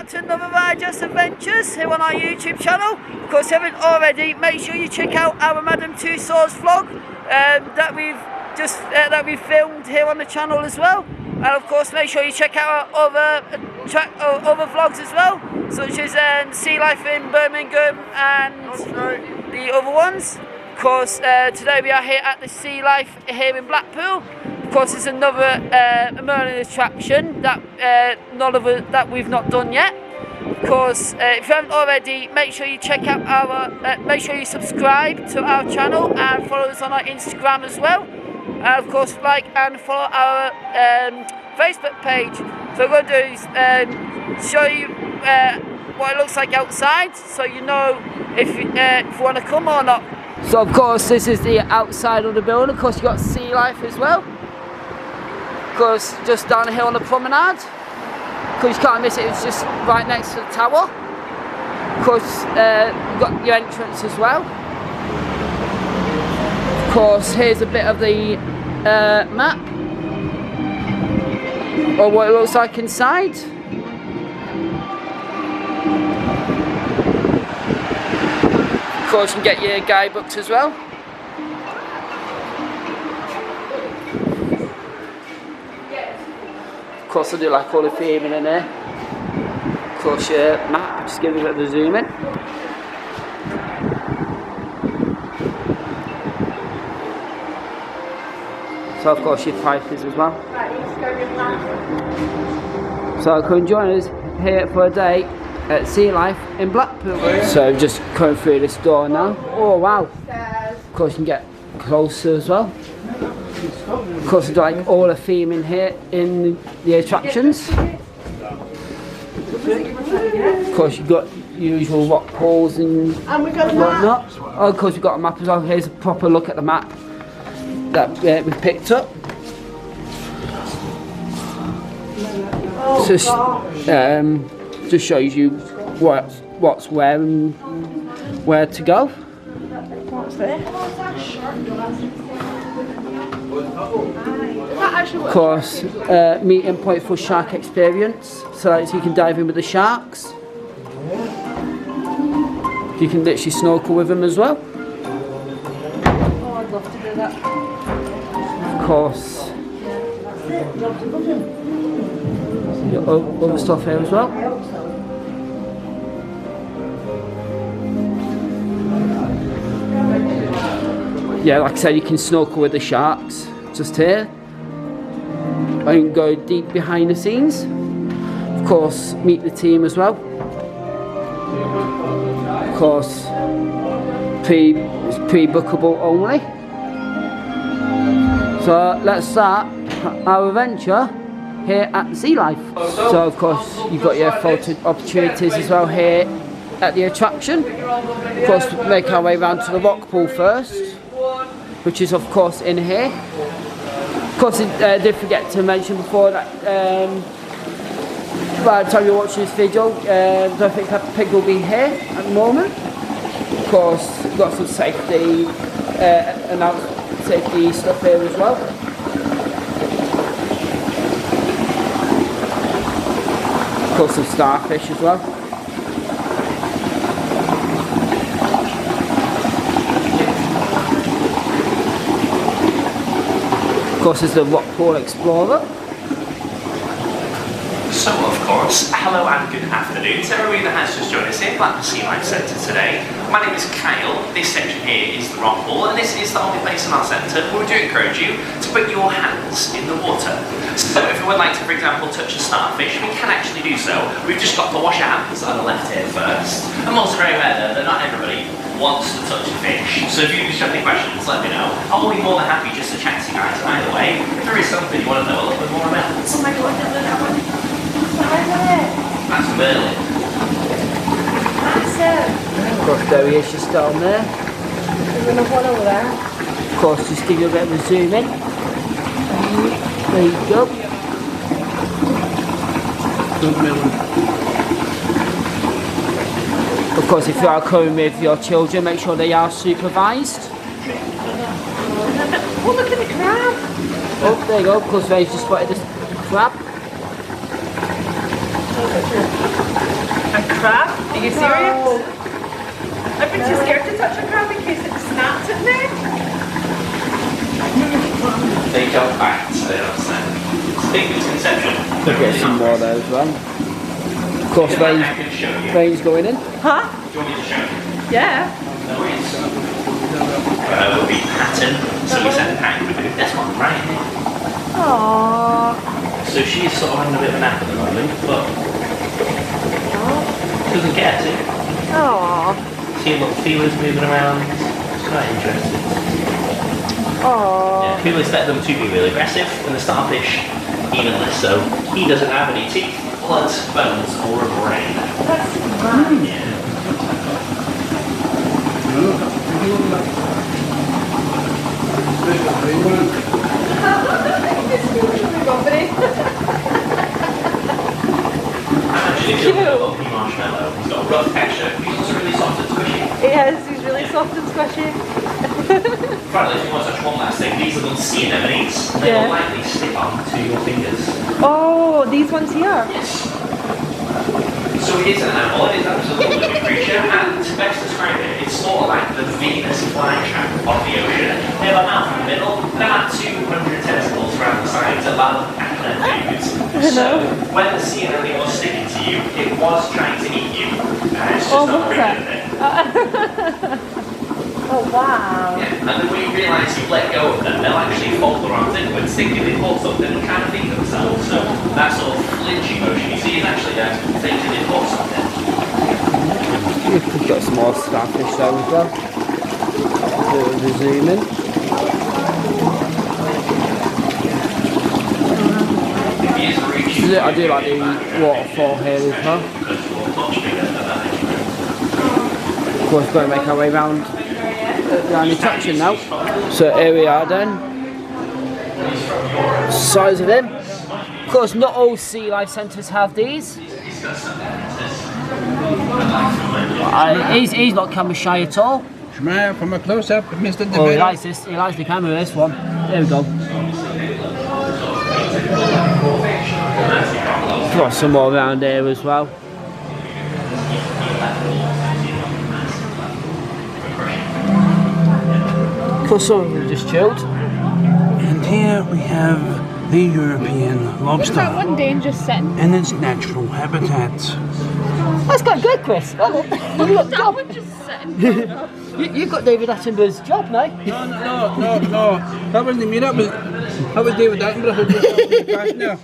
back to another Just Adventures here on our YouTube channel. Of course, if you haven't already, make sure you check out our Madame Tussauds vlog that we've filmed here on the channel as well. And of course, make sure you check out our other vlogs as well, such as Sea Life in Birmingham and the other ones. Of course, today we are here at the Sea Life here in Blackpool. Of course, it's another Merlin attraction that we've not done yet. Of course, if you haven't already, make sure you check out make sure you subscribe to our channel and follow us on our Instagram as well. And of course, like and follow our Facebook page. So what we're going to do is show you what it looks like outside, so you know if you want to come or not. So of course, this is the outside of the building. Of course, you've got Sea Life as well. Of course, just down here on the promenade. Of course, you can't miss it, it's just right next to the tower. Of course, you've got your entrance as well. Of course, here's a bit of the map, or what it looks like inside. Of course, you can get your guidebooks as well. Of course, I do like all the theming in there. Of course, your map, just give it a bit of a zoom in. So, of course, your prices as well. So, come join us here for a day at Sea Life in Blackpool. So, just coming through this door now. Oh, wow. Of course, you can get closer as well. Of course, we do like all the theming here in the attractions. Of course, you've got usual rock pools and whatnot. Oh, of course, we've got a map as well. Here's a proper look at the map that we picked up. Just shows you what's where and where to go. What's there? Of course, meeting point for shark experience, so that you can dive in with the sharks. You can literally snorkel with them as well. Oh, I'd love to do that. Of course, your other stuff here as well. Yeah, like I said, you can snorkel with the sharks just here. I can go deep behind the scenes. Of course, meet the team as well. Of course, it's pre-bookable only. So let's start our adventure here at the Sea Life. So of course, you've got your photo opportunities as well here at the attraction. Of course, we make our way around to the rock pool first, which is of course in here. Of course, I did forget to mention before that by the time you're watching this video, I don't think that pig will be here at the moment. Of course, we've got some safety safety stuff here as well. Of course, some starfish as well. Of course, there's the Blackpool Explorer. So, of course, hello and good afternoon to everybody that has just joined us here at the Sea Life Centre today. My name is Kyle. This section here is the rock pool, and this is the only place in our centre where we do encourage you to put your hands in the water. So, if you would like to, for example, touch a starfish, we can actually do so. We've just got to wash our hands on the left here first. I'm also very aware that not everybody wants to touch a fish. So if you have any questions, let me know. I'll be more than happy just to chat to you guys either way. If there is something you want to know a little bit more about. Oh my god, look at that one. That's Merlin. That's it. Of course, there he is just down there. There's another one over there. Of course, just give you a bit of a zoom in. There you go. Of course, if you are coming with your children, make sure they are supervised. Oh, look at the crab! Oh, there you go. Of course, Ray's just spotted this crab. crab? Are you serious? I've been too scared to touch a crab in case it snapped at me. They go back, so they don't say. It's a big misconception. We've got some more there as well. Of course, rain's going in. Huh? Do you want me to show you? Yeah. No worries. Will be pattern, so we send pack with it. That's one right here. Aww. So she's sort of having a bit of a nap at the moment, but doesn't get to. Aww. See little feelers moving around. It's quite interesting. Aww. Yeah, people expect them to be really aggressive, and the starfish even less so. He doesn't have any teeth, blood, bones, or a brain. That's fun. Yeah. Actually, feels like a lumpy marshmallow. He's got a rough texture. He's also really soft and squishy. Yes, he's really soft and squishy. Finally, if you want to touch one last thing, these little sea anemones, they will lightly stick onto your fingers. Oh, these ones here? Yes. So it is an animal, it is absolutely a living creature, and to best describe it, it's sort of like the Venus flytrap of the ocean. They have a mouth in the middle, and about 200 tentacles around the sides, about acronym foods. So when the sea anemone was sticking to you, it was trying to eat you. It's just not very good at it. Oh wow. Yeah, and then when you realise you've let go of them, they'll actually fold their arms inwards, thinking they've caught something and kind of feed themselves. So that sort of flinchy motion you see is actually them thinking they've caught something. We've got some more starfish there as well. The zoom in. I do like the waterfall here as well. Of course, going to make our way round the attraction now. So here we are then. Size of him. Of course, not all sea life centres have these. He's not camera shy at all. Smile from a close up, Mr. Oh, he likes this. He likes the camera. This one. There we go. Got some more around here as well. Of course, some of them just chilled. And here we have the European lobster Is that one dangerous setting? in its natural habitat. That's quite good, Chris. Well, That one just sitting. you've got David Attenborough's job now. No. That wasn't me, that was David Attenborough who was passing there.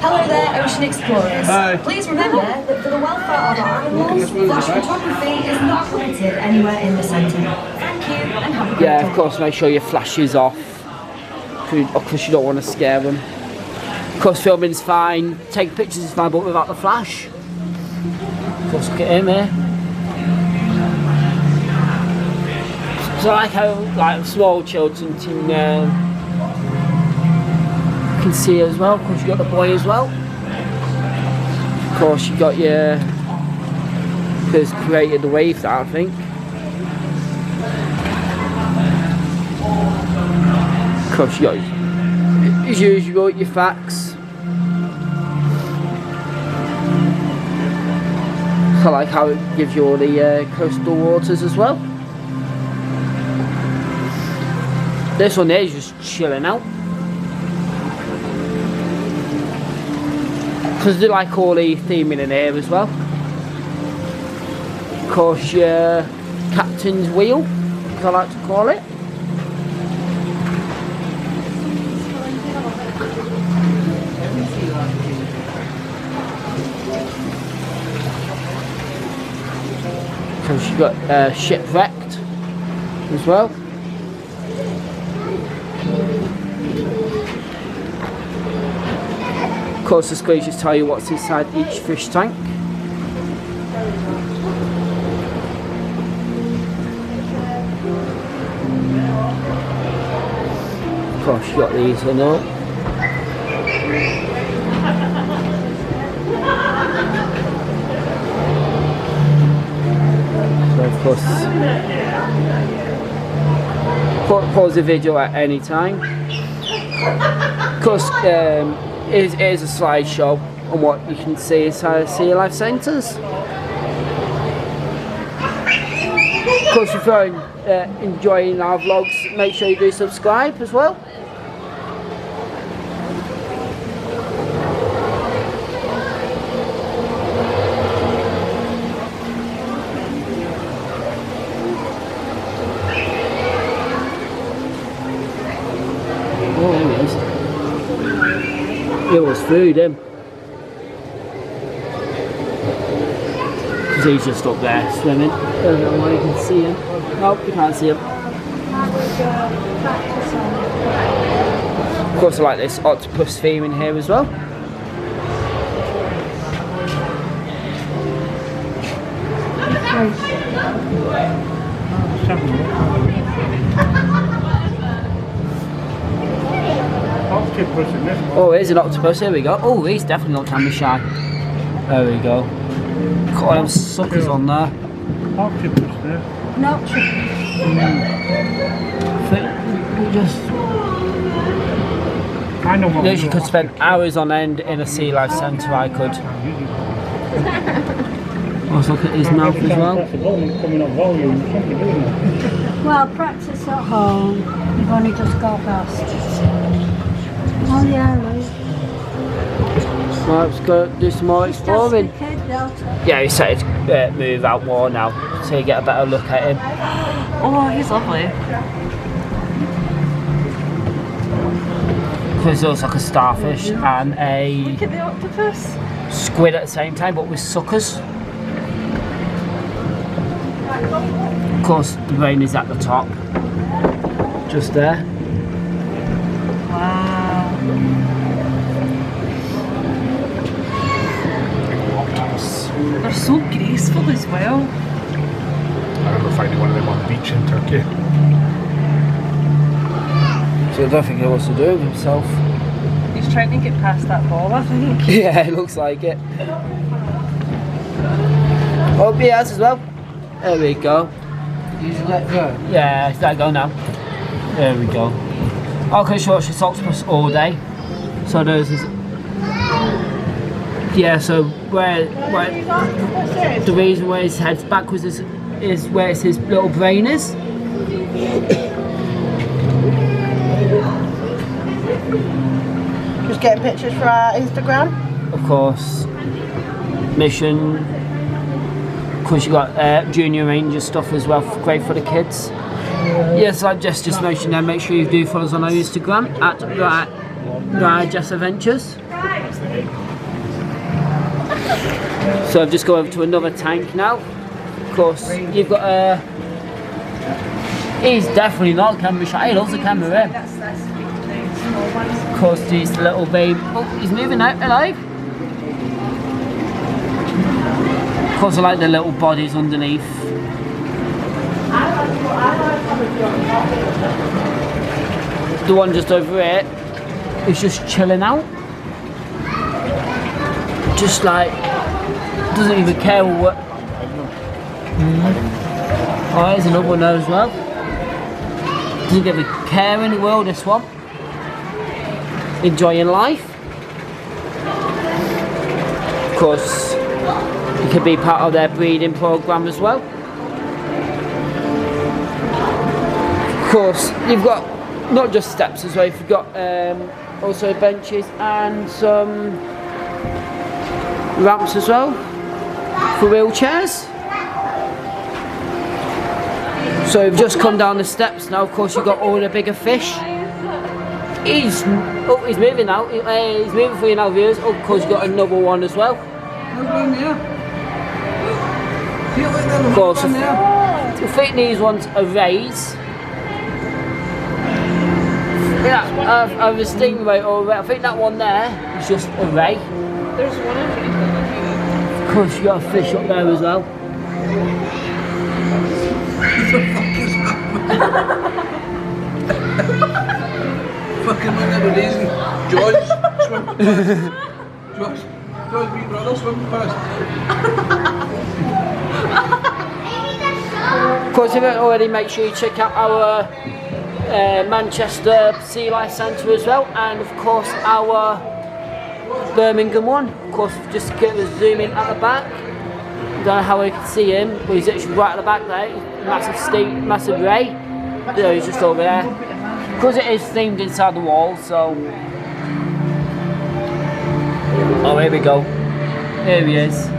Hello there, ocean explorers. Hi. Please remember that for the welfare of our animals, flash photography is not permitted anywhere in the centre. Thank you and have a great Yeah, day. of course, make sure your flash is off. Because you don't want to scare them. Of course, filming's fine, take pictures is fine, but without the flash. Of course, look at him here. So I like how small children can see as well. Of course, you got the boy as well. Of course, you got your who's created the wave that I think. Of course, you got as usual your facts. I like how it gives you all the coastal waters as well. This one there is just chilling out. Because they like all the theming in here as well. Of course, your captain's wheel, as I like to call it. Because you got shipwrecked as well. Of course, the screws just tell you what's inside each fish tank. Of course, you got these in up. So, of course, pause the video at any time. Of course, it is a slideshow on what you can see inside sea life centres. Of course, if you're enjoying our vlogs, make sure you do subscribe as well. Oh, there he is. It was food, him. Because he's just up there swimming. I don't know why you can see him. Nope, you can't see him. Of course, I like this octopus theme in here as well. Oh, here's an octopus, here we go. Oh, he's definitely not camera shy. There we go. Got all them suckers on there. Octopus there. An octopus. I know what You could spend hours on end in a sea life centre, I could. Let's look at his mouth as well. Well, practice at home. You've only just got past. Oh yeah, right. Right, let's go do some more exploring. Just the kid, Delta. Yeah, he's set to move out more now, so you get a better look at him. Oh, he's lovely. Because he looks like a starfish and a Look at the octopus. squid at the same time, but with suckers. Of course, the brain is at the top, just there. Wow. They're so graceful as well. I remember finding one of them on the beach in Turkey. So I don't think he wants to do it himself. He's trying to get past that ball, I think. Yeah, it looks like it. Oh, he has as well. There we go. He's let go. Yeah, he's let go now. There we go. Okay, so watch this octopus all day. So there's this. Yeah, so where the reason where his head's backwards is where his little brain is. Just getting pictures for our Instagram. Of course, mission. Of course, you got Junior Ranger stuff as well, great for the kids. Yes, like just mentioned there, make sure you do follow us on our Instagram at Jess Adventures. So I've just go over to another tank now. Of course, you've got he's definitely not camera shy, he loves the camera. Of course, these little baby. Oh, he's moving out, hello. Of course, I like the little bodies underneath. The one just over here is just chilling out. Just like, doesn't even care what. Oh, there's another one there as well. Doesn't give a care in the world, this one. Enjoying life. Of course, you can be part of their breeding program as well. Of course, you've got not just steps as well, you've got also benches and some ramps as well for wheelchairs. So we've just come down the steps now. Of course, you've got all the bigger fish. He's moving now. He's moving for you now, viewers. Oh, of course, you've got another one as well. Of course, I think these ones are rays. Yeah, I was thinking about it already. I think that one there is just a ray. There's one of you. Of course, you got a fish up there as well. Fucking whenever these George swim past. George, wee brother swim past. Of course, if you haven't already, make sure you check out our Manchester Sea Life Centre as well, and of course our Birmingham one. Of course, just get the zoom in at the back. Don't know how we can see him, but he's actually right at the back there. Massive ray. There, he's just over there. Because it is themed inside the wall, so. Oh, here we go. Here he is.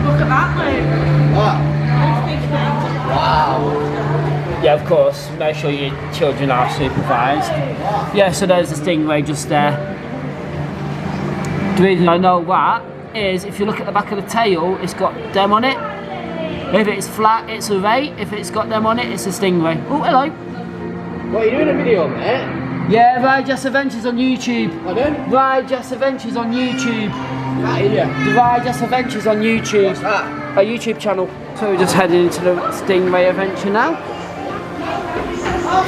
Look at that, mate. Wow. Yeah, of course, make sure your children are supervised. Yeah, so there's the stingray just there. The reason I know that is if you look at the back of the tail, it's got them on it. If it's flat, it's a ray. If it's got them on it, it's a stingray. Oh, hello. What, are you doing a video, mate? Yeah, Ride Jess Adventures on YouTube. Pardon? Ride Jess Adventures on YouTube. That idiot. The Ride Jess Adventures on YouTube. What's that? A YouTube channel. So we're just heading into the stingray adventure now.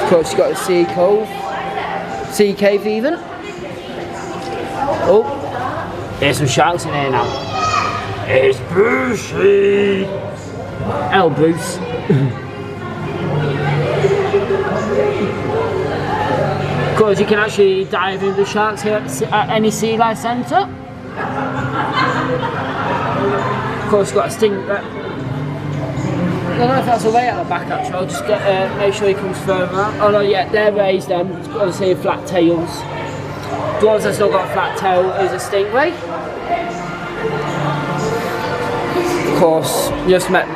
Of course, you've got the sea cave even. Oh, there's some sharks in here now. It's Brucey. Hello, Bruce. Of course, you can actually dive into the sharks here at any sea life centre. Of course, you've got a sting. I don't know if that's a way at the back actually. I'll just make sure he comes further out. Oh no, yeah, they're raised then. Obviously, flat tails. The ones that still got a flat tail is a stingray. Of course, just met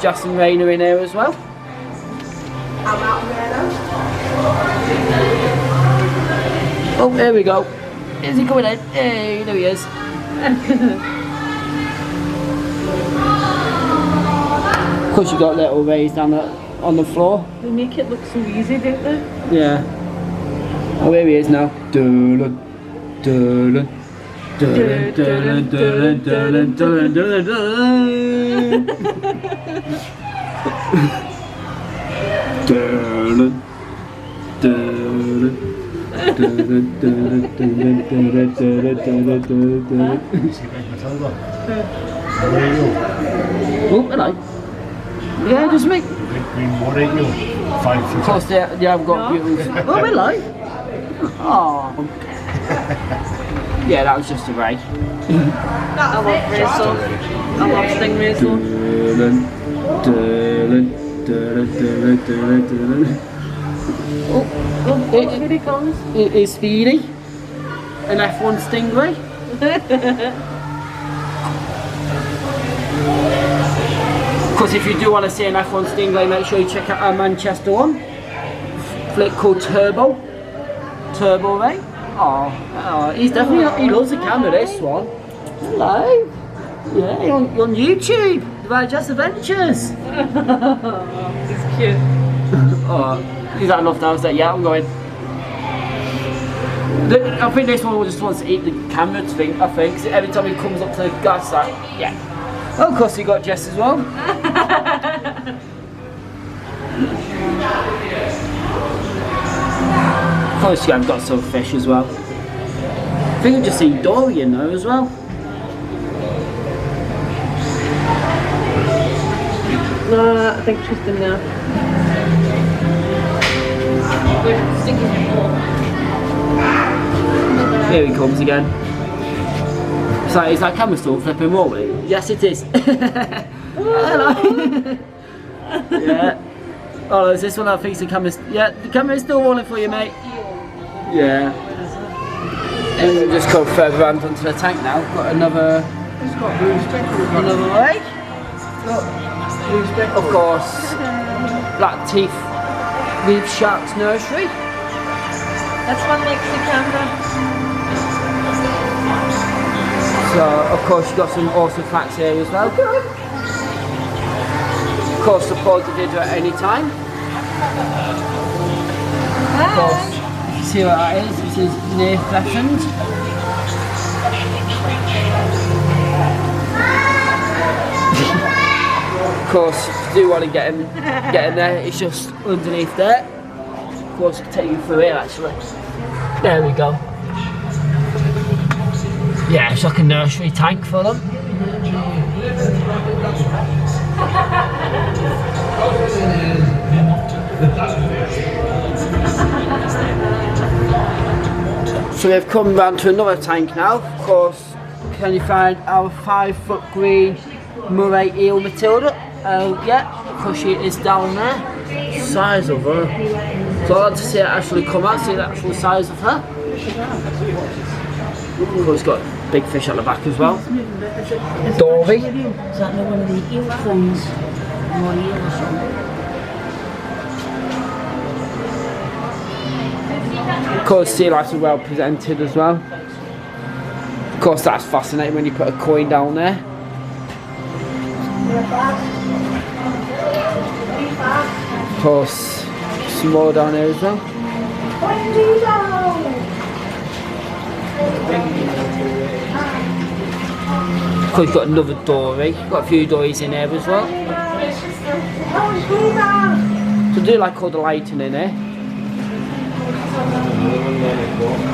Justin Rayner in here as well. Oh, there we go. Is he coming in? Hey, there he is. Of course, you got little rays down on the floor. They make it look so easy, don't they? Yeah. Oh, here he is now. Dun, dun, dun, dun, dun, dun, dun, dun, Oh, hello. Yeah, just me. Green water, you 5 foot. Of course, yeah, I've got beautiful. Oh, hello. Oh. Yeah, that was just a ray. I love Rachel. I love stingrays though. Oh, Here he comes. it is Speedy, an F1 stingray. Of course, if you do want to see an F1 stingray, make sure you check out our Manchester one. Flick called Turbo Ray. Oh, he's definitely, he loves the camera, this one. Hello. Yeah, you're on YouTube, the Ride Jess Adventures. He's cute. Oh, is that enough now? Is that, yeah, I'm going. I think this one just wants to eat the camera thing, I think. So every time he comes up to the gas, like, yeah. Oh, of course, you got Jess as well. Of course, yeah, I've got some fish as well. I think I've just seen Dory in there as well. No, I think she's in there. Here he comes again. So is that camera still flipping rolling? Yes, it is. Hello. Yeah. Oh, is this one? I think the camera's. Yeah, the camera is still rolling for you, mate. Yeah. And we'll just go further around onto the tank now. Got another. Another way. Of course. Black Teeth Reef Sharks Nursery. This one likes the camera. So, of course, you've got some awesome facts here as well. Of course, support the video at any time. Of course, you see what that is. This is near threatened. Of course, if you do want to get in there, it's just underneath there. Of course, I can take you through here actually. There we go. Yeah, it's like a nursery tank for them. So we've come round to another tank now. Of course, can you find our 5-foot green Murray eel Matilda? Yeah, because she is down there. Size of her. So I'd like to see it actually come out, see the actual size of her. Of course, got big fish at the back as well. Dory. Is that not one of the eel things? More eel or something? Of course, sea lice are well presented as well. Of course, that's fascinating when you put a coin down there. Of course, some more down here as well. Of course, you've got another dory. Got a few dories in here as well. So do like all the lighting in here.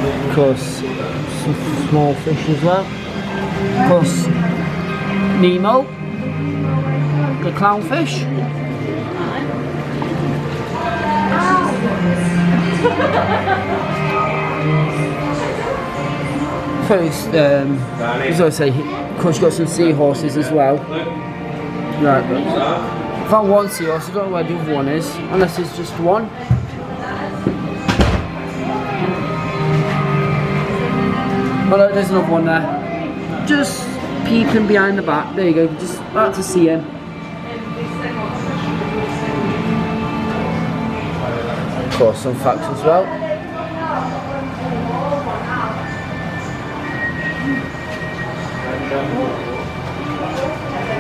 Of course, some small fish as well. Of course, Nemo, the clownfish. First, as I say, of course, you've got some seahorses as well. Right, I found one seahorse. I don't know where the other one is, unless it's just one. Oh no, there's another one there. Just peeping behind the back. There you go. Just about to see him. Of course, some facts as well.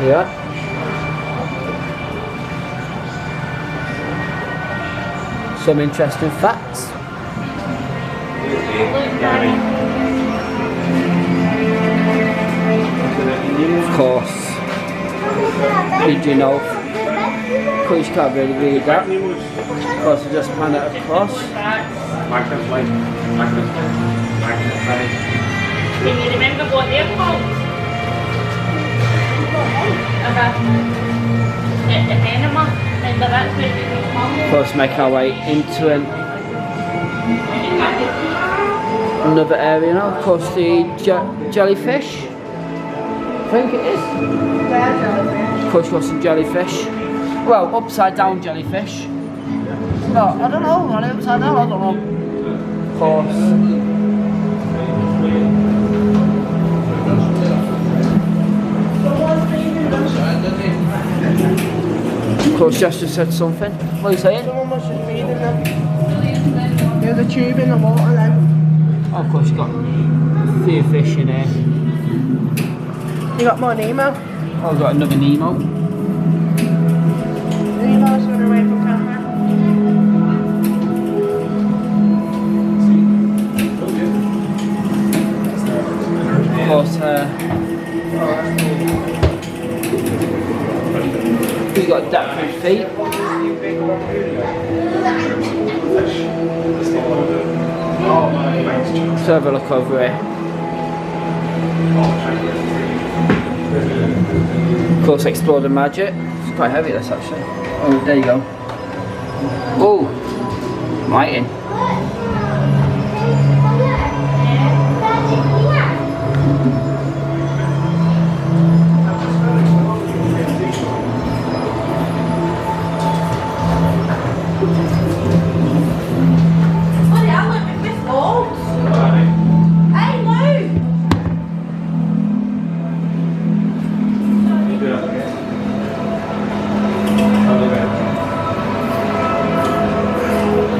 Yeah. Some interesting facts. Of course. Did you know? Of course, you can't really read that. Of course, you just pan it across. Can you remember what they're called? The enema. Remember that's where they come. Of course, make our way into another area now. Of course, the jellyfish. I think it is. Of course, you've got some jellyfish. Well, upside down jellyfish. No, I don't know. Are they upside down? I don't know. Of course. Of course, Jess just said something. What are you saying? Someone must have feeding them. There's a tube in the water then. Oh, of course, you've got a few fish in here. You got more Nemo? Oh, I've got another Nemo. Nemo's run away from camera. Of course, we've got depth feet. Let's have a look over here. Of course, explore the magic. It's quite heavy, this actually. Oh, there you go. Oh, lighting.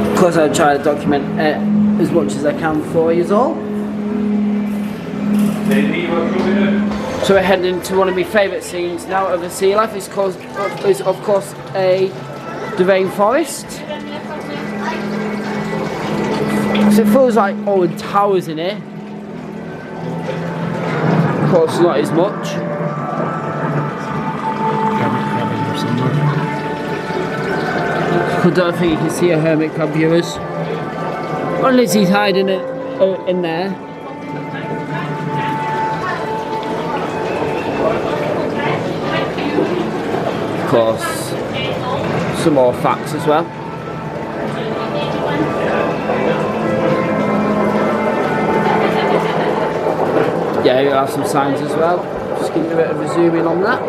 Of course, I'll try to document it as much as I can for you all. So we're heading into one of my favourite scenes now of the sea life. It's of course the rainforest. So it feels like old towers in here. Of course, not as much. I don't think you can see a hermit crab, viewers. Unless he's hiding it in there. Of course, some more facts as well. Yeah, you have some signs as well. Just give you a bit of a zoom in on that.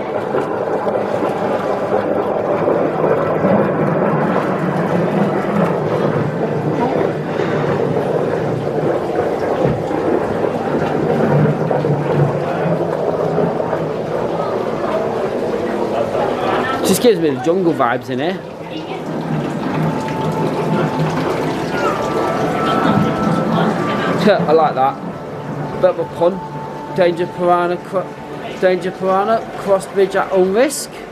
Just gives me the jungle vibes in here. I like that. Bit of a pun. Danger piranha, cross bridge at own risk. Funny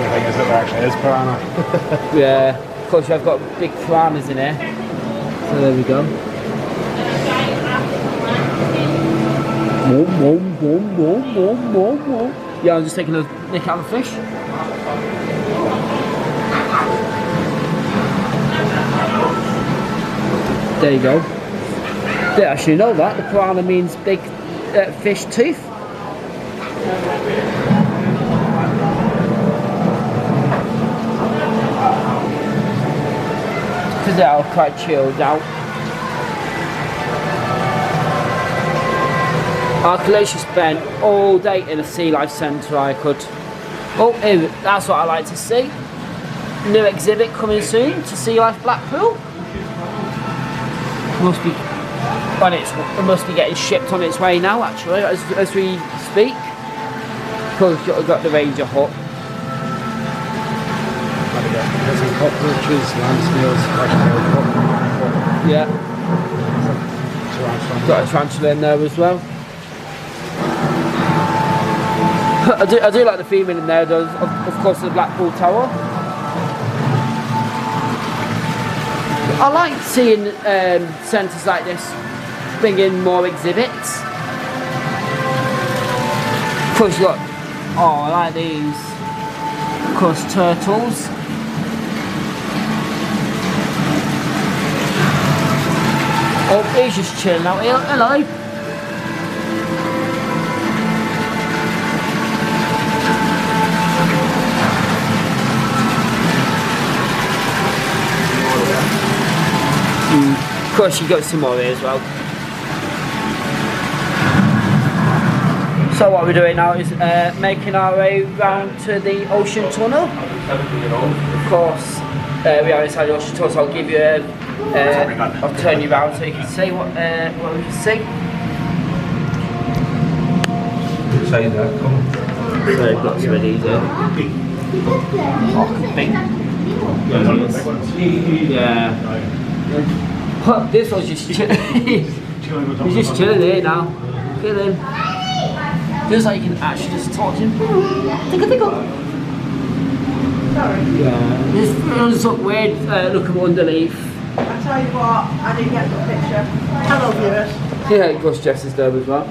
thing is that there actually is piranha. Yeah, of course I've got big piranhas in here. So there we go. Yeah, I'm just taking a nick out of the fish. There you go. Didn't actually know that. The piranha means big fish tooth. Because they are quite chilled out. I could literally spend all day in a sea life centre. I could. Oh, that's what I like to see. New exhibit coming soon to Sea Life Blackpool. It must be getting shipped on its way now. Actually, as we speak. Because we've got the Ranger hut. There's some cockroaches, land snails, Yeah. Got a tarantula in there as well. I do like the theming in there, though, of course, the Blackpool Tower. I like seeing centres like this bring in more exhibits. Of course, look, I like these. Of course, turtles. Oh, he's just chilling out here. Hello. Of course, you got some more here as well. So what we're doing now is making our way round to the ocean tunnel. Of course, we are inside the ocean tunnel, so I'll give you I'll turn you around so you can see what we can see. Say that, come. So we've got some of these here. Oh, big. Yeah. This one's just chilling. He's just chilling here now. Look at him. Feels like you can actually just talk to him. Tickle, tickle. Yeah. This feels look weird looking underneath. I tell you what, I didn't get the picture. Hello, viewers. Yeah, of course Jess is there as well.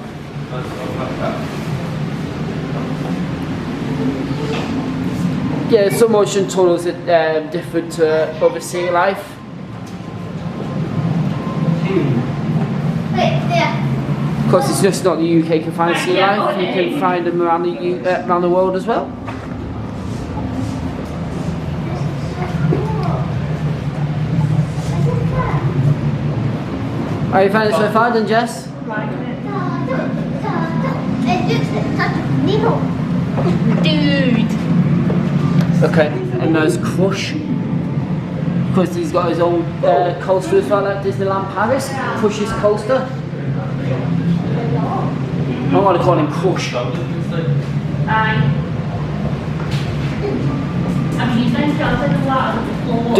Yeah, some ocean tunnels are different to other sea life. Of course, it's just not the UK can find sea life, you can find them around the world as well. How you find it so far then, Jess? Dude. Okay, and there's Crush. Because he's got his own coaster as well at Disneyland Paris. Crush's coaster. I want to call him Crush. The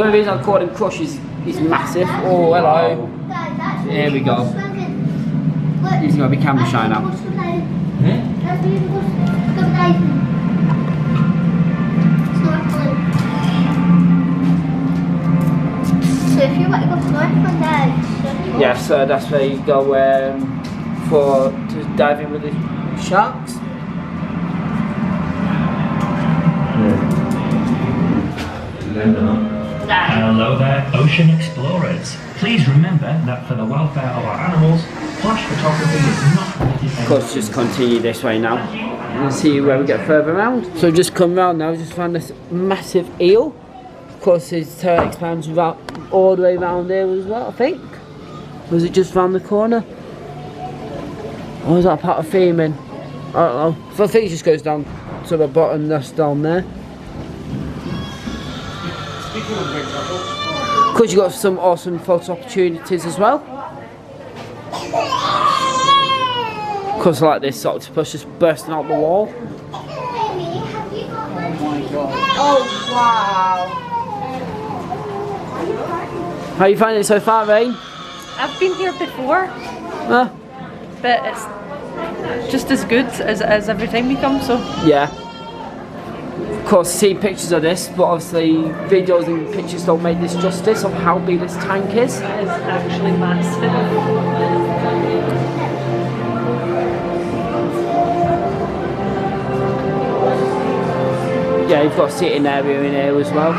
only reason I call him Crush is he's massive. Oh, hello. Here we go. He's going to be camera shy now. So if you want to go snorkeling there, Yeah, so that's where you go to dive in with the sharks. Hello there, ocean explorers. Please remember that for the welfare of our animals, flash photography is not permitted. Of course, just continue this way now and see where we get further around. So just come round now, just found this massive eel. Of course, his tail expands all the way around here as well, I think. Was it just round the corner? Or is that part of theming? I don't know. So I think it just goes down to the bottom, that's down there. Because you got some awesome photo opportunities as well. Because like this octopus just bursting out the wall. Oh, wow. How are you finding it so far, Rain? I've been here before, Huh? but it's just as good as every time we come, so. Yeah. Of course, see pictures of this, but obviously videos and pictures don't make this justice of how big this tank is. It is actually massive. Yeah, you've got a sitting area in here as well.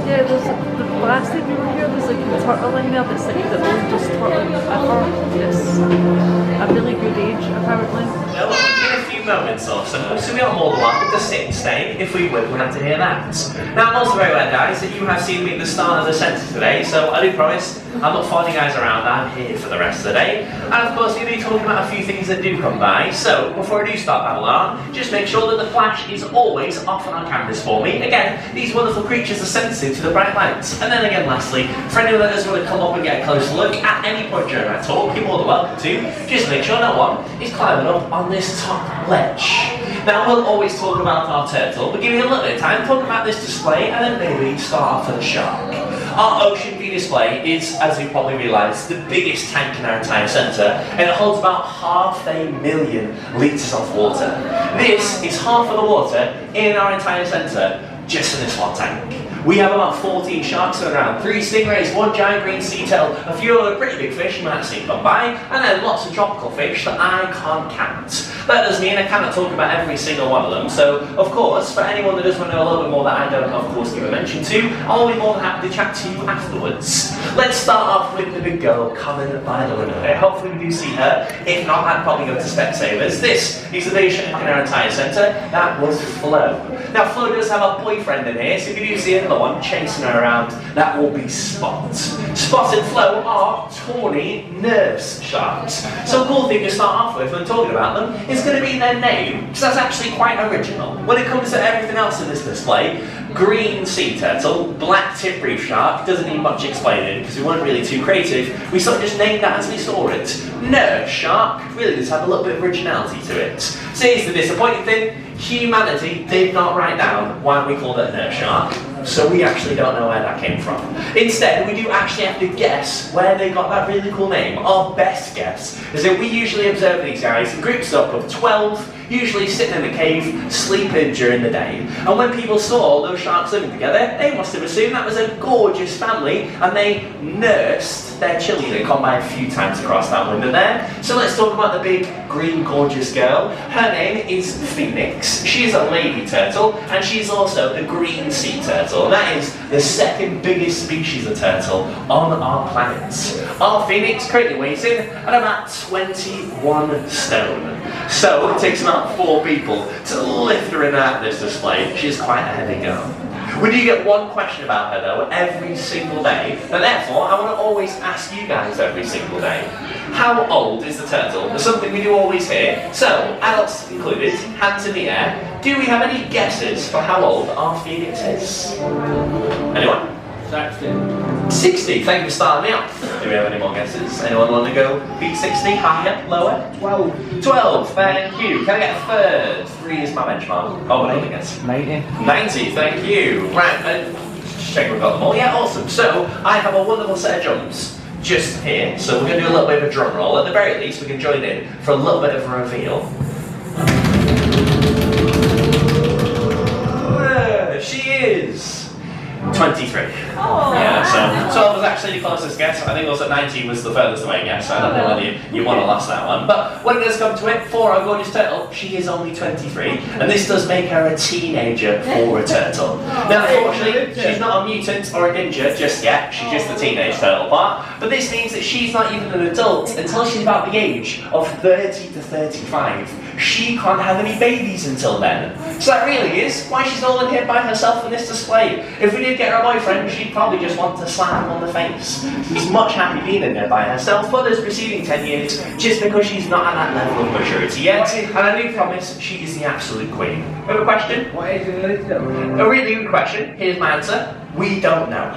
Yeah, there's the last time we were here, there's like a turtle in there that's like the oldest turtle ever. It's a really good age, apparently. Well, in a few moments or so we are more than welcome to sit and stay if we would like to hear that. Now, I'm also very glad, guys, that you have seen me at the start of the centre today, so I do promise I'm not following you guys around, I'm here for the rest of the day. And of course, we'll be talking about a few things that do come by, so before I do start Babylon, just make sure that the flash is always off on our cameras for me. Again, these wonderful creatures are sensitive to the bright lights. And then again, lastly, for anyone that does want to come up and get a closer look at any point during that talk, you're more than welcome to. Just make sure no one is climbing up on this top ledge. Now, we'll always talk about our turtle, but give me a little bit of time, talk about this display, and then maybe start off with a shark. Our ocean view display is, as you probably realise, the biggest tank in our entire centre, and it holds about 500,000 litres of water. This is half of the water in our entire centre, just in this one tank. We have about 14 sharks around, 3 stingrays, 1 giant green sea turtle, a few other pretty big fish you might have seen come by, and then lots of tropical fish that I can't count. That does mean I cannot talk about every single one of them, so of course, for anyone that does want to know a little bit more that I don't of course give a mention to, I'll be more than happy to chat to you afterwards. Let's start off with the big girl coming by the window there. Hopefully we do see her. If not, I'd probably go to Specsavers. This is the biggest shark in our entire centre. That was Flo. Now Flo does have a boyfriend in here, so if you do see another one chasing her around, that will be Spot. Spot and Flo are tawny nurse sharks. So a cool thing to start off with when talking about them is going to be their name, because that's actually quite original. When it comes to everything else in this display, green sea turtle, black tip reef shark, doesn't need much explaining because we weren't really too creative. We sort of just named that as we saw it. Nurse shark really does have a little bit of originality to it. So here's the disappointing thing, humanity did not write down why we called it a nurse shark. So we actually don't know where that came from. Instead, we do actually have to guess where they got that really cool name. Our best guess is that we usually observe these guys in groups up of 12, usually sitting in a cave, sleeping during the day. And when people saw those sharks living together, they must have assumed that was a gorgeous family, and they nursed their children. They come by a few times across that window there. So let's talk about the big, green, gorgeous girl. Her name is Phoenix. She's a lady turtle, and she's also a green sea turtle. That is the second biggest species of turtle on our planet. Our Phoenix currently weighs in at about 21 stone. So it takes about 4 people to lift her in out of this display. She's quite a heavy girl. We do get one question about her though every single day, and therefore I want to always ask you guys every single day. How old is the turtle? It's something we do always hear. So, adults included, hands in the air. Do we have any guesses for how old our Phoenix is? Anyone? 60, thank you for starting me off. Do we have any more guesses? Anyone want to go beat 60? Higher? Lower? 12, thank you. Can I get a third? 3 is my benchmark. Oh, what do I guess? 90. 90, thank you. Right, just check we've got them all. Yeah, awesome. So, I have a wonderful set of drums just here. So we're going to do a little bit of a drum roll. At the very least, we can join in for a little bit of a reveal. She is 23. Oh, Yeah, so 12 was actually the closest guess. I think also 19 was the furthest away guess. So I don't know whether you won or lost that one. But when it does come to it, for our gorgeous turtle, she is only 23. And this does make her a teenager for a turtle. Now, unfortunately, she's not a mutant or a ninja just yet. She's just the teenage turtle part. But this means that she's not even an adult until she's about the age of 30 to 35. she can't have any babies until then. So that really is why she's all in here by herself in this display. If we did get her a boyfriend, she'd probably just want to slap him on the face. She's much happy being in there by herself for those preceding 10 years, just because she's not at that level of maturity yet. And I do promise she is the absolute queen. Have a question? What age is it? A really good question. Here's my answer. We don't know.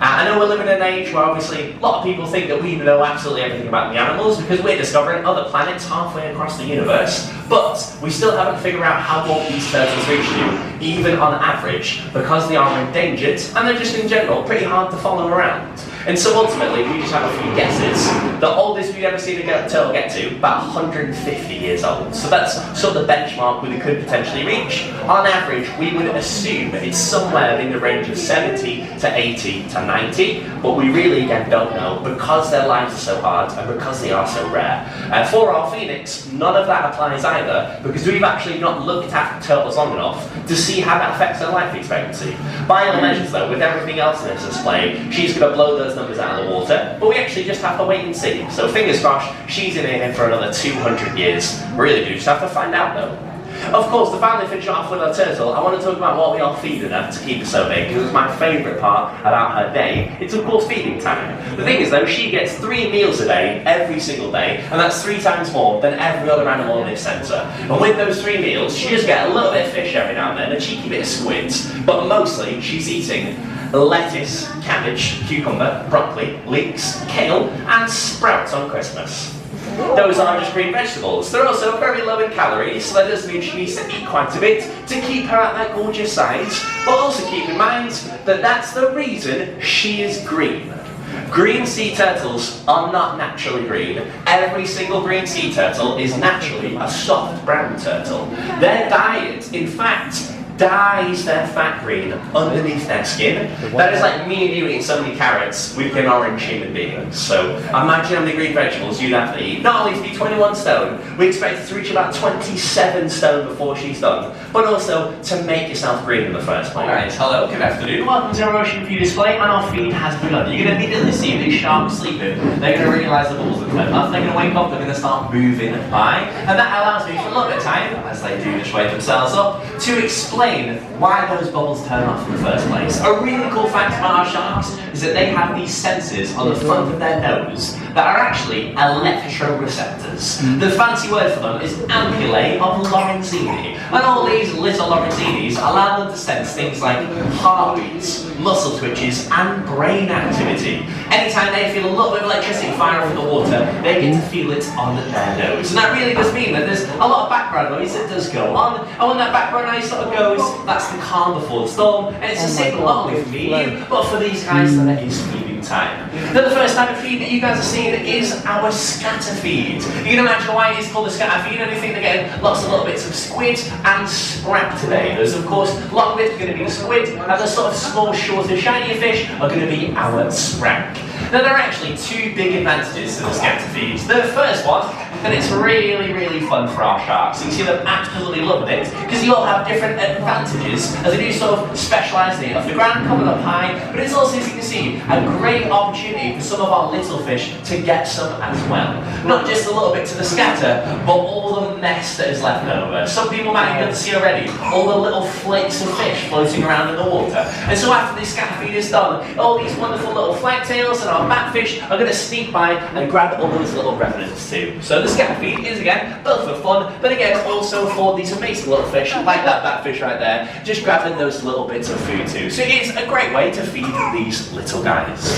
I know we're living in an age where obviously a lot of people think that we know absolutely everything about the animals because we're discovering other planets halfway across the universe, but we still haven't figured out how old these turtles reach to, even on average, because they are endangered and they're just in general pretty hard to follow around. And so ultimately we just have a few guesses. The oldest we've ever seen a turtle get to, about 150 years old. So that's sort of the benchmark we could potentially reach. On average, we would assume it's somewhere in the range of 70 to 80 to 90, but we really again don't know because their lives are so hard and because they are so rare. For our phoenix, none of that applies either because we've actually not looked at turtles long enough to see how that affects their life expectancy. By all measures though, with everything else in this display, she's going to blow those numbers out of the water, but we actually just have to wait and see. So fingers crossed, she's in here for another 200 years. We really do just have to find out though. Of course, to finally finish off with our turtle, I want to talk about what we are feeding her to keep her so big, because it's my favourite part about her day. It's of course feeding time. The thing is though, she gets 3 meals a day, every single day, and that's 3 times more than every other animal in this centre. And with those 3 meals, she does get a little bit of fish every now and then, a cheeky bit of squids, but mostly she's eating lettuce, cabbage, cucumber, broccoli, leeks, kale, and sprouts on Christmas. Those aren't just green vegetables, they're also very low in calories, so that does mean she needs to eat quite a bit to keep her at that gorgeous size, but also keep in mind that that's the reason she is green. Green sea turtles are not naturally green. Every single green sea turtle is naturally a soft brown turtle. Their diet, in fact, dyes their fat green underneath their skin. That is like me and you eating so many carrots, we've been orange human beings. So imagine how many green vegetables you'd have to eat. Not only to be 21 stone, we expect to reach about 27 stone before she's done, but also to make yourself green in the first place. Guys, hello, good afternoon. Welcome to our ocean feed display, and our feed has begun. You're going to immediately see these sharks sleeping. They're going to realise the bubbles have turned off. They're going to wake up, they're going to start moving by, and that allows me for a little bit of time, as they do just wake themselves up, to explain why those bubbles turn off in the first place. A really cool fact about our sharks is that they have these sensors on the front of their nose that are actually electroreceptors. The fancy word for them is ampullae of Lorenzini, and all these little Lorenzinis allow them to sense things like heartbeats, muscle twitches, and brain activity. Anytime they feel a little bit of electricity fire from the water, they get to feel it on their nose. And that really does mean that there's a lot of background noise that does go on, and when that background noise sort of goes, that's the calm before the storm, and it's a signal not only for me and you, but for these guys that it is feeding time. Now the first type of feed that you guys are seeing is our scatter feed. You can imagine why it is called a scatter feed, and you think they're getting lots of little bits of squid and scrap today. There's of course a lot of it's going to be the squid, and the sort of small, shorter, shinier fish are going to be our scrap. Now there are actually 2 big advantages to the scatter feeds. The first one, and it's really, really fun for our sharks. You can see them absolutely loving it, because you all have different advantages as they do sort of specialise in it off the ground, coming up high, but it's also, as you can see, a great opportunity for some of our little fish to get some as well. Not just a little bit to the scatter, but all the mess that is left over. Some people might be able to see already all the little flakes of fish floating around in the water. And so after this scatter feed is done, all these wonderful little flagtails and our batfish are going to sneak by and grab all those little remnants too. So the scatter feed is again both for fun, but again also for these amazing little fish like that batfish right there, just grabbing those little bits of food too. So it is a great way to feed these little guys.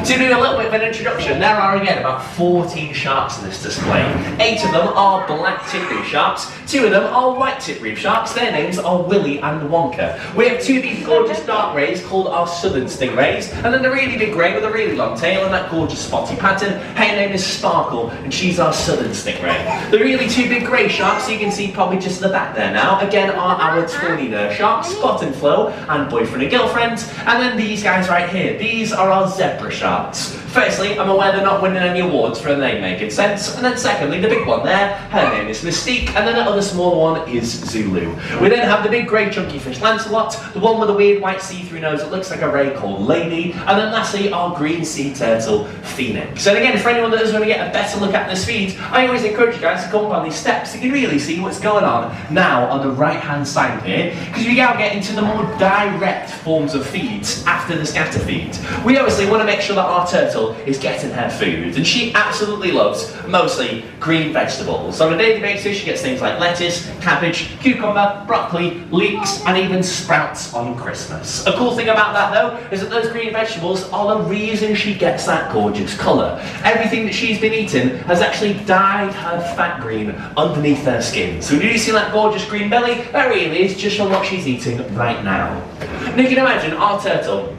To do a little bit of an introduction, there are again about 14 sharks in this display. 8 of them are black tip reef sharks, 2 of them are white tip reef sharks. Their names are Willy and Wonka. We have 2 of these gorgeous dark rays called our southern stingrays, and then the really big grey with a really long tail and that gorgeous spotty pattern. Her name is Sparkle, and she's our southern stingray. The really 2 big grey sharks, you can see probably just at the back there now, again are our tawny nurse sharks, Spot and Flo, and boyfriend and girlfriend. And then these guys right here, these are our zebra sharks. Firstly, I'm aware they're not winning any awards for a name making sense, and then secondly, the big one there, her name is Mystique, and then the other smaller one is Zulu. We then have the big grey chunky fish Lancelot, the one with the weird white see-through nose that looks like a ray called Lady, and then lastly our green sea turtle Phoenix. And again, for anyone that doesn't want to get a better look at this feed, I always encourage you guys to come up on these steps so you can really see what's going on now on the right hand side here, because we now get into the more direct forms of feeds after the scatter feed. We obviously want to make sure that our turtle is getting her food, and she absolutely loves mostly green vegetables. On a daily basis she gets things like lettuce, cabbage, cucumber, broccoli, leeks, and even sprouts on Christmas. A cool thing about that though is that those green vegetables are the reason she gets that gorgeous colour. Everything that she's been eating has actually dyed her fat green underneath her skin. So when you see that gorgeous green belly, that really is just from what she's eating right now. And you can imagine our turtle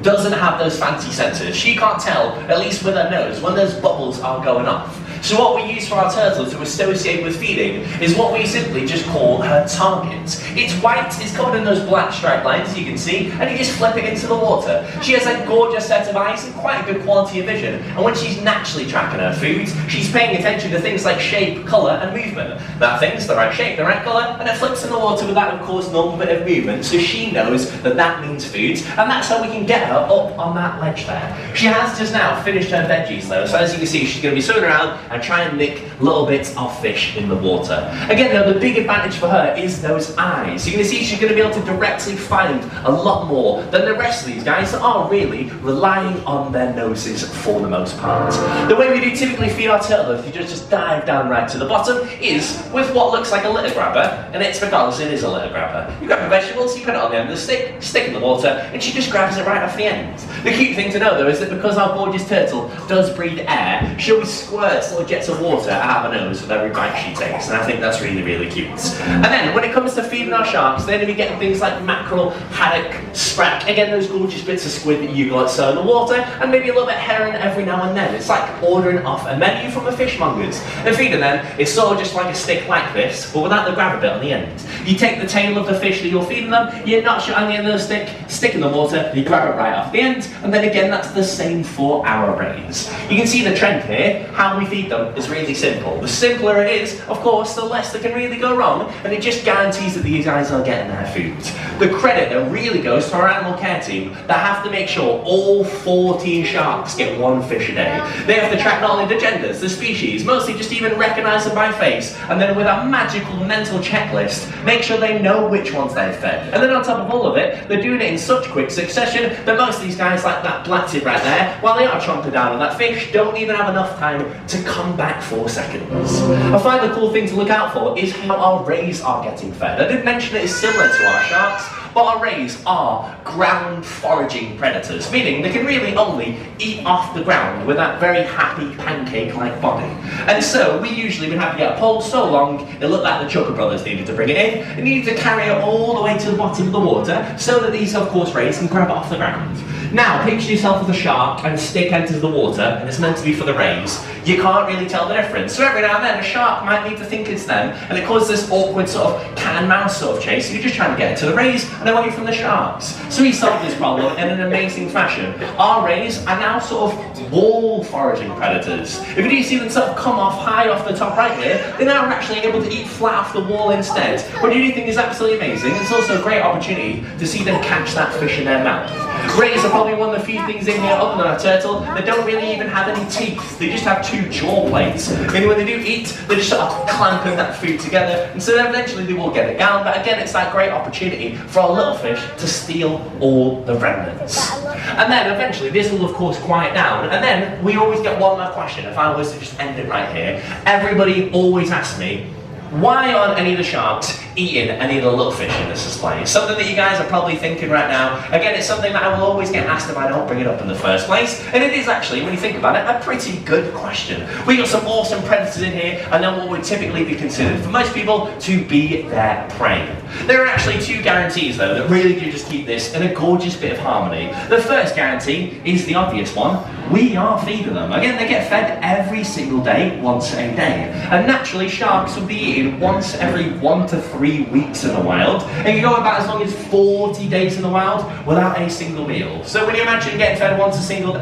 doesn't have those fancy sensors. She can't tell, at least with her nose, when those bubbles are going off. So what we use for our turtle to associate with feeding is what we simply just call her target. It's white, it's covered in those black striped lines, you can see, and you just flip it into the water. She has a gorgeous set of eyes and quite a good quality of vision, and when she's naturally tracking her foods, she's paying attention to things like shape, colour and movement. That thing's the right shape, the right colour, and it flips in the water with that, of course, normal bit of movement, so she knows that that means food, and that's how we can get her up on that ledge there. She has just now finished her veggies though, so as you can see, she's going to be swimming around and try and nick little bits of fish in the water. Again though, the big advantage for her is those eyes. You're going to see she's going to be able to directly find a lot more than the rest of these guys that are really relying on their noses for the most part. The way we do typically feed our turtle, if you just dive down right to the bottom, is with what looks like a litter grabber, and it's because it is a litter grabber. You grab the vegetables, you put it on the end of the stick, stick in the water, and she just grabs it right off the end. The key thing to know though is that because our gorgeous turtle does breathe air, she always squirts little jets of water out of her nose with every bite she takes, and I think that's really, really cute. And then when it comes to feeding our sharks, they're going to be getting things like mackerel, haddock, sprack, again those gorgeous bits of squid that you like so in the water, and maybe a little bit herring every now and then. It's like ordering off a menu from a fishmonger's. And feeding them is sort of just like a stick like this, but without the grabber bit on the end. You take the tail of the fish that you're feeding them, you notch it on the end of the stick, stick in the water, you grab it right off the end, and then again that's the same for our rays. You can see the trend here. How we feed them is really simple. The simpler it is, of course, the less that can really go wrong, and it just guarantees that these guys are getting their food. The credit that really goes to our animal care team that have to make sure all 14 sharks get one fish a day. They have to track not only the genders, the species, mostly just even recognise them by face, and then with a magical mental checklist, make sure they know which ones they've fed. And then on top of all of it, they're doing it in such quick succession that most of these guys, like that black tip right there, while they are chomping down on that fish, don't even have enough time to come back 4 seconds. I find the cool thing to look out for is how our rays are getting fed. I did mention it is similar to our sharks, but our rays are ground foraging predators, meaning they can really only eat off the ground with that very happy pancake-like body. And so we usually would have to get a pole so long it looked like the Chucker brothers needed to bring it in, and needed to carry it all the way to the bottom of the water so that these, of course, rays can grab it off the ground. Now, picture yourself as a shark and a stick enters the water and it's meant to be for the rays. You can't really tell the difference. So every now and then a shark might need to think it's them, and it causes this awkward sort of cat and mouse sort of chase. So you're just trying to get it to the rays and away from the sharks. So we solved this problem in an amazing fashion. Our rays are now sort of wall foraging predators. If you do see them sort of come off high off the top right here, they're now actually able to eat flat off the wall instead. What you do think is absolutely amazing. It's also a great opportunity to see them catch that fish in their mouth. Rays are probably one of the few things in here, other than our turtle, that don't really even have any teeth. They just have 2 jaw plates. Meaning when they do eat, they're just sort of clamping that food together, and so then eventually they will get it down. But again, it's that great opportunity for our little fish to steal all the remnants. And then eventually this will of course quiet down, and then we always get one more question. If I was to just end it right here, everybody always asks me, why aren't any of the sharks eating any of the little fish in this display? It's something that you guys are probably thinking right now. Again, it's something that I will always get asked if I don't bring it up in the first place. And it is actually, when you think about it, a pretty good question. We got some awesome predators in here, and then what would typically be considered for most people to be their prey. There are actually 2 guarantees though that really do just keep this in a gorgeous bit of harmony. The first guarantee is the obvious one. We are feeding them. Again, they get fed every single day, once a day. And naturally, sharks would be eating seen once every 1 to 3 weeks in the wild, and can go about as long as 40 days in the wild without a single meal. So when you imagine getting fed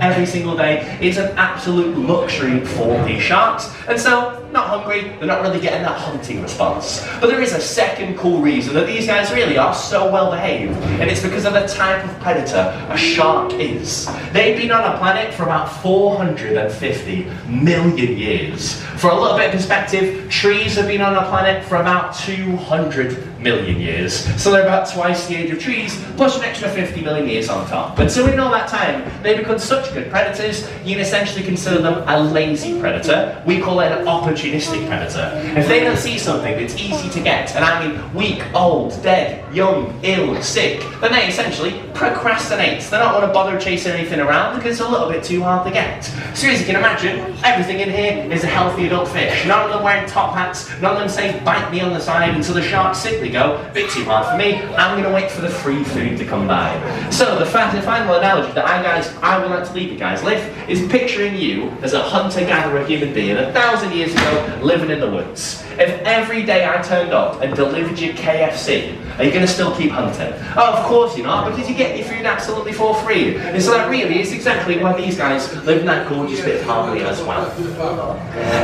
every single day, it's an absolute luxury for these sharks. And so, not hungry, they're not really getting that hunting response. But there is a second cool reason that these guys really are so well behaved, and it's because of the type of predator a shark is. They've been on a planet for about 450 million years. For a little bit of perspective, trees have been on a planet for about 200 million years. So they're about twice the age of trees, plus an extra 50 million years on top. But so in all that time, they become such good predators, you can essentially consider them a lazy predator. We call it an opportunistic predator. If they don't see something that's easy to get, and I mean weak, old, dead, young, ill, sick, then they essentially procrastinate. They don't want to bother chasing anything around because it's a little bit too hard to get. So as you can imagine, everything in here is a healthy adult fish. None of them wearing top hats, none of them say bite me on the side, and so the sharks simply go, a bit too hard for me, I'm going to wait for the free food to come by. So the final analogy that I would like to leave you guys with is picturing you as a hunter-gatherer human being 1,000 years ago living in the woods. If every day I turned up and delivered you KFC, are you going to still keep hunting? Oh, of course you're not, because you get your food absolutely for free. And so that really is exactly why these guys live in that gorgeous bit of harmony as well.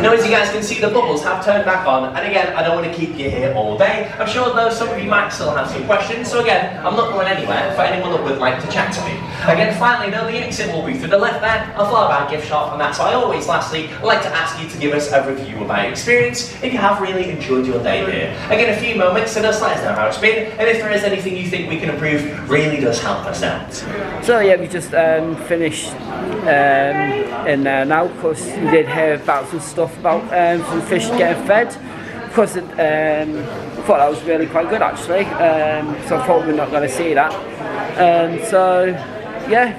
Now, as you guys can see, the bubbles have turned back on, and again, I don't want to keep you here all day. I'm sure though some of you might still have some questions, so again, I'm not going anywhere for anyone that would like to chat to me. Again, finally, though, the exit will be through the left there, a Flowerbound gift shop, and that's why I always, lastly, like to ask you to give us a review of our experience if you have really enjoyed your day here. Again, a few moments, so just let us know how it's been, and if there is anything you think we can improve, really does help us out. So yeah, we just finished in there now. Of course, we did hear about some stuff about some fish getting fed. Of course, I thought that was really quite good actually. So I thought we're not going to see that. So yeah,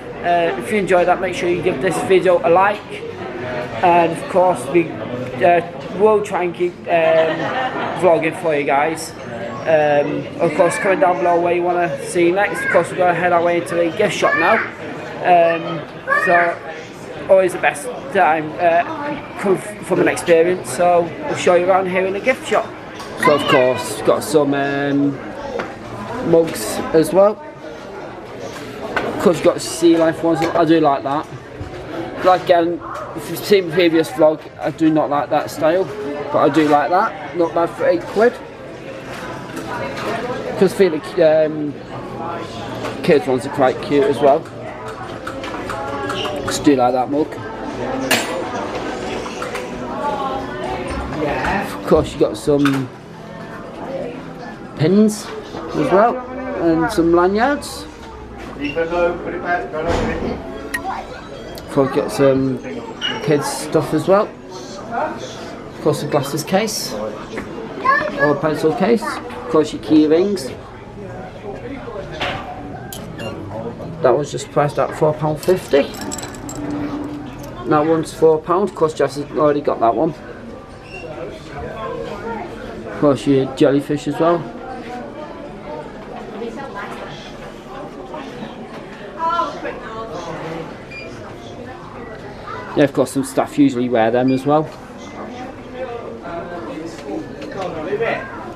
if you enjoyed that, make sure you give this video a like. And of course, we will try and keep vlogging for you guys. Of course, comment down below where you want to see next. Of course, we're going to head our way into the gift shop now. So always the best time come from an experience. So we'll show you around here in the gift shop. So of course, we've got some mugs as well. Of course, we've got sea life ones. I do like that. Like again, if you've seen the previous vlog, I do not like that style, but I do like that. Not bad for £8. Because I feel the kids ones are quite cute as well. Just do like that mug. Of course, you got some pins as well, and some lanyards. Of course, get some kids stuff as well. Of course, a glasses case or a pencil case. Of course, your key rings. That was just priced at £4.50. That one's £4. Of course, Jess has already got that one. Of course, your jellyfish as well. Yeah, of course, some staff usually wear them as well.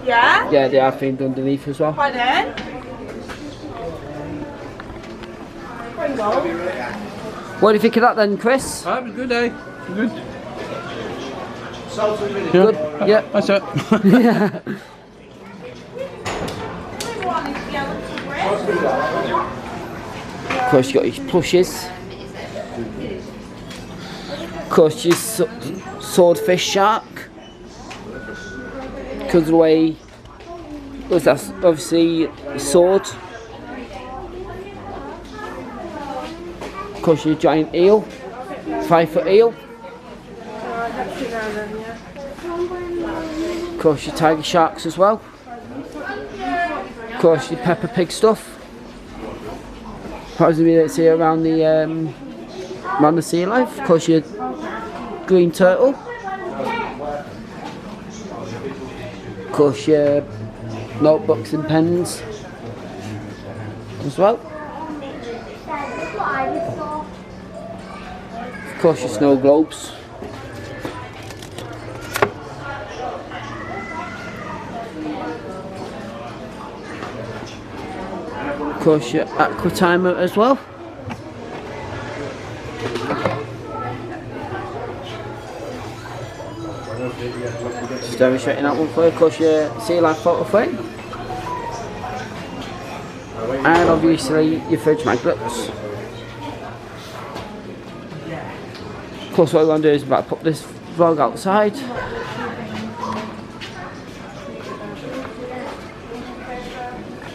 Yeah? Yeah, they are themed underneath as well. Pardon? What do you think of that then, Chris? That was good, eh? Good. Good? Yeah. That's it. Yeah. Of course, you got your plushes. Of course, your swordfish shark. Because of the way, that's obviously sword. Of course, your giant eel, 5-foot eel. Of course, your tiger sharks as well. Of course, your Peppa Pig stuff. Probably we don't see around the sea life. Of course, your green turtle. Of course, your notebooks and pens as well. Of course, your snow globes. course your aqua timer as well. Just demonstrating that one for you. Of course your sea life photo frame. And obviously your fridge magnets. Of course what we're going to do is about put this vlog outside.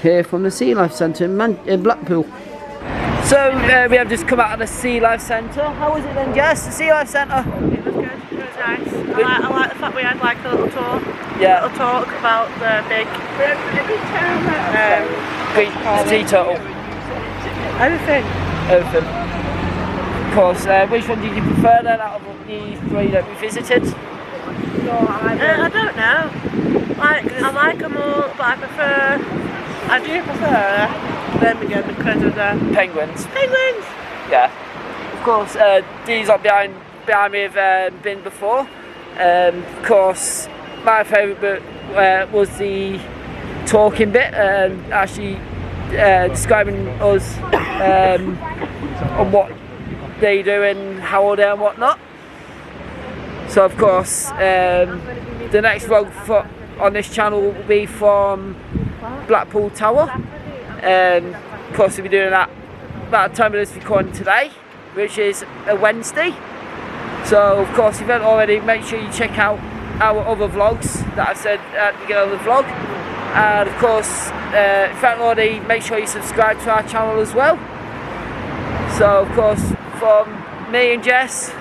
Here from the Sea Life Centre in Blackpool. So we have just come out of the Sea Life Centre. How was it then, Jess? The Sea Life Centre? It was good. It was nice. I like the fact we had like a little tour. Yeah. A little talk about the big Green sea turtle. everything. Everything. Of course. Which one did you prefer then out of the three that we visited? I don't know. Like I like them all, but I do prefer Birmingham because of the Penguins. penguins. Yeah. Of course. These are behind me have been before. Of course, my favourite bit was the talking bit, actually describing us on what they do and how old they are and whatnot. So of course, the next vlog on this channel will be from Blackpool Tower. Of course, we'll be doing that about the time of this recording today, which is a Wednesday. So of course, if you haven't already, make sure you check out our other vlogs that I said at the beginning of the vlog. And of course, if you haven't already, make sure you subscribe to our channel as well. So of course, from me and Jess,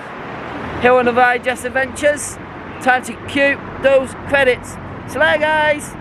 here on the Jess Adventures, time to cue those credits. So later guys!